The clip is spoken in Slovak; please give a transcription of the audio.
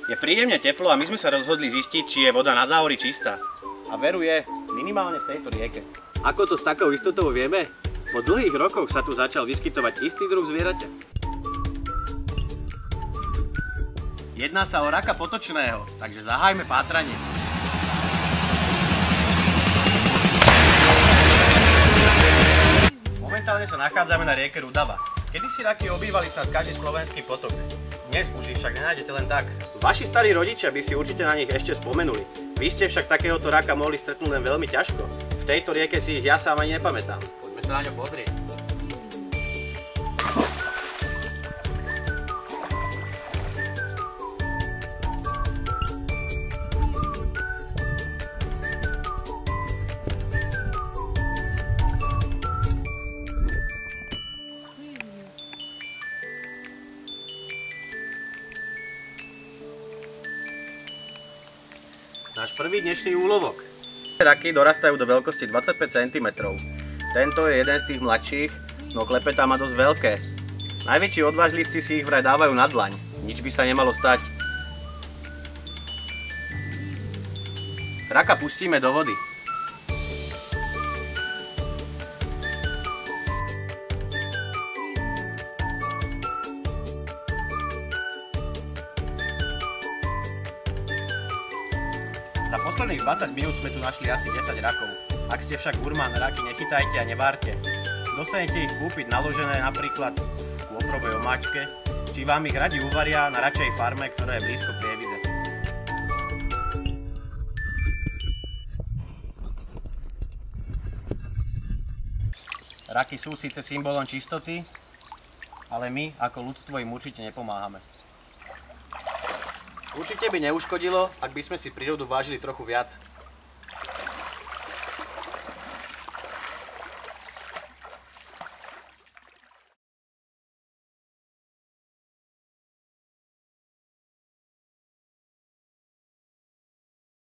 Je príjemne teplo a my sme sa rozhodli zistiť, či je voda na Záhorí čistá. A veru je, minimálne v tejto rieke. Ako to s takou istotou vieme? Po dlhých rokoch sa tu začal vyskytovať istý druh zvieraťa. Jedná sa o raka potočného, takže zahájme pátranie. Momentálne sa nachádzame na rieke Rudava. Kedysi raky obývali snad každý slovenský potok. Dnes už ich však nenájdete len tak. Vaši starí rodičia by si určite na nich ešte spomenuli. Vy ste však takéhoto raka mohli stretnúť len veľmi ťažko. V tejto rieke si ich ja sám ani nepamätám. Poďme sa na ňo pozrieť. Náš prvý dnešný úlovok. Raky dorastajú do veľkosti 25 cm. Tento je jeden z tých mladších, no klepetá má dosť veľké. Najväčší odvážlivci si ich vraj dávajú na dlaň. Nič by sa nemalo stať. Raka pustíme do vody. Za posledných 20 minút sme tu našli asi 10 rakov. Ak ste však gurmán, raky nechytajte a nevárte. Dostanete ich kúpiť naložené napríklad v kôprovej omáčke, či vám ich radi uvaria na radšej farme, ktorá je blízko Prievidze. Raky sú síce symbolom čistoty, ale my ako ľudstvo im určite nepomáhame. Určite by neuškodilo, ak by sme si prírodu vážili trochu viac.